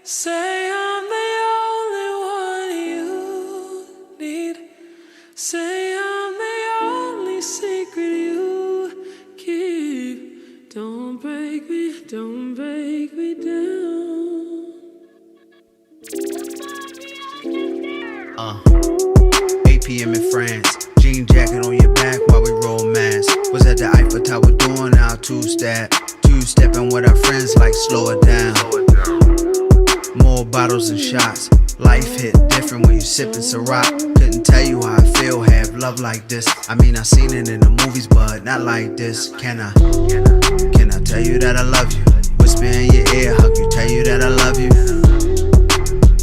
Say I'm the only one you need. Say I'm the only secret you keep. Don't break me down. 8 p.m. in France, jean jacket on your back while we romance. Was at the Eiffel Tower doing our two-stepping with our friends like slow it down. More bottles and shots, life hit different when you sippin' Ciroc. Couldn't tell you how I feel, have love like this. I mean I seen it in the movies, but not like this. Can I tell you that I love you? Whisper in your ear, hug you, tell you that I love you.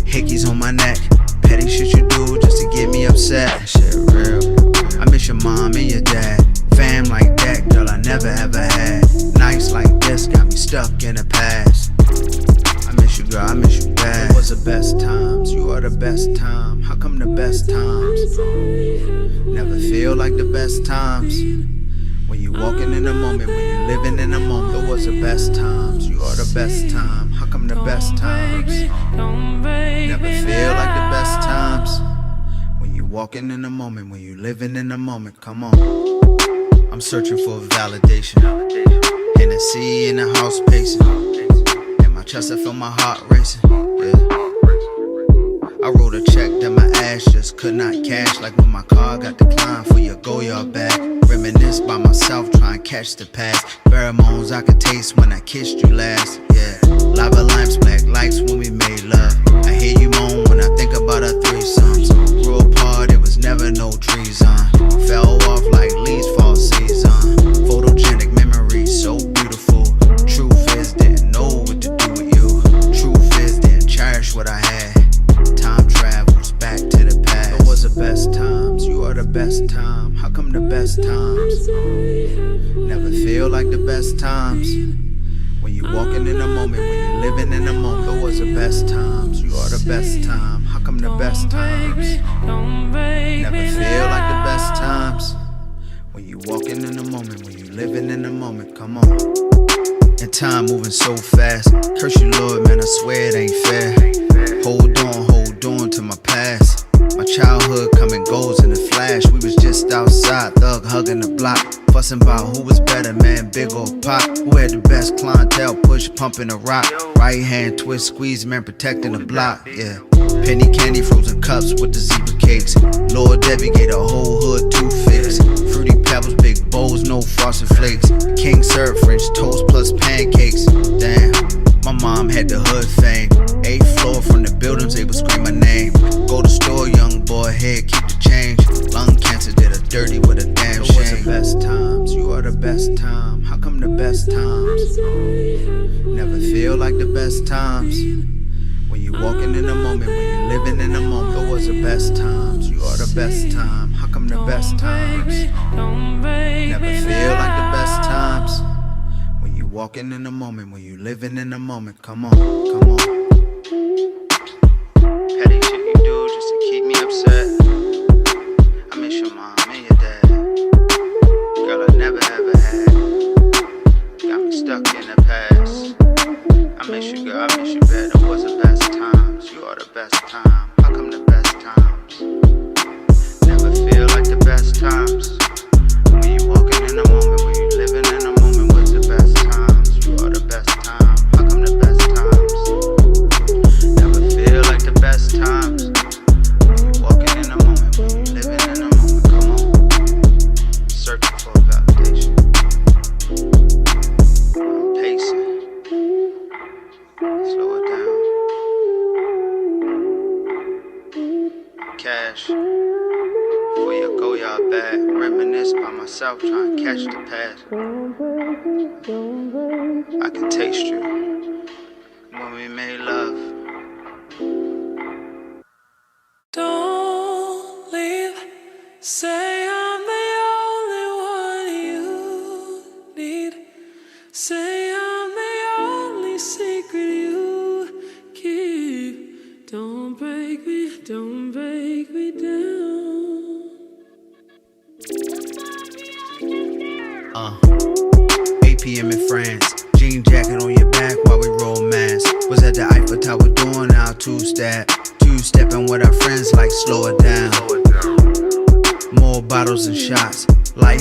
Hickeys on my neck, petty shit you do just to get me upset. That shit real. I miss your mom and your dad. Fam like that, girl, I never ever had. Nights like this got me stuck in the past. I miss you, girl, I miss you bad. It was the best times, you are the best time. How come the best times never feel like the best times? When you walking in the moment, when you living in the moment. It was the best times, you are the best time. How come the best times never feel like the best times? When you walking in the moment, when you living in the moment. Come on, I'm searching for validation. Hennessy in the house pacing. In my chest I feel my heart racing. Yeah. I wrote a check that my ass just could not cash. Like when my car got declined for your Goyard bag. Reminisce by myself, try and catch the past. Pheromones I could taste when I kissed you last. Yeah, lava lamps, black lights when we made love. I hear you moan when I think about our threesomes. Grew apart, it was never no trees on. Fell off like leaves fall season. Photogenic memories, so beautiful. Truth is, didn't know what to do with you. Truth is, didn't cherish what I had. Time travels back to the past. It was the best times, you are the best time. How come the best times never feel like the best times? When you walking in the moment, when you living in the moment. It was the best times, you are the best time. How come the best times never feel like the best times? When you walking in the moment, when you living in the moment. Come on. And time moving so fast. Curse you, Lord, man, I swear it ain't fair. Hold on to my past. My childhood come and goes in a flash. We was just outside, thug hugging the block. Fussing about who was better, man, big or pop. Who had the best clientele, push, pumping a rock. Right hand twist, squeeze, man, protecting the block, yeah. Penny candy, frozen cups with the zebra cakes. Lord Debbie gave the whole hood 2 fix. Fruity pebbles, big bowls, no frosted flakes. King syrup, French toast plus pancakes. Damn, my mom had the hood fame. 8th floor from the buildings, they would scream my name. Go to store, young boy, head, keep the change. Lung cancer did her dirty with a damn shame. It was the best times, you are the best time. How come the best times never feel like the best times? When you walking in the moment, when you living in the moment. It was the best times, you are the best time. How come the best times never feel like the best times? When you walking in the moment, when you living in the moment. Come on, come on. Petty shit you do just to keep me upset. I miss your mom and your dad. Girl, I never ever had. Got me stuck in the past. I miss you, girl, I miss you bad. It was the best times, you are the best time. How come the best times never feel like the best times? When you walking in the moment, when you living in the moment. Was the best times, you are the best time. How come the best times never feel like the best times? When you walking in the moment, when you living in the moment. Come on, searching for validation. I'm pacing. Slow it down. Cash for your Goyard bag. Reminisce by myself, trying to catch the past. I can taste you when we made love. Don't leave. Say I'm the only one you need. Say I'm the only secret you keep. Don't break me down. 8 p.m. in France, jean jacket on your back while we romance. Was at the Eiffel Tower doing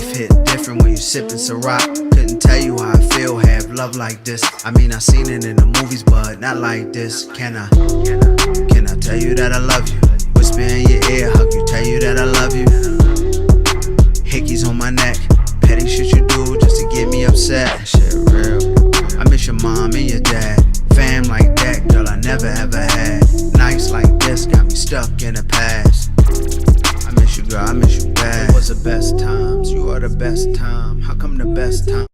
Life hit different when you sippin' Ciroc. Couldn't tell you how I feel, have love like this. I mean, I seen it in the movies, but not like this. Can I tell you that I love you? Whisper in your ear, hug you, tell you that I love you. Hickeys on my neck, petty shit you do just to get me upset. That shit real. I miss your mom and your dad. Fam like that, girl, I never ever had. Nights like this got me stuck in the past. I miss you, girl, I miss you bad. It was the best times, you are the best time. How come the best time?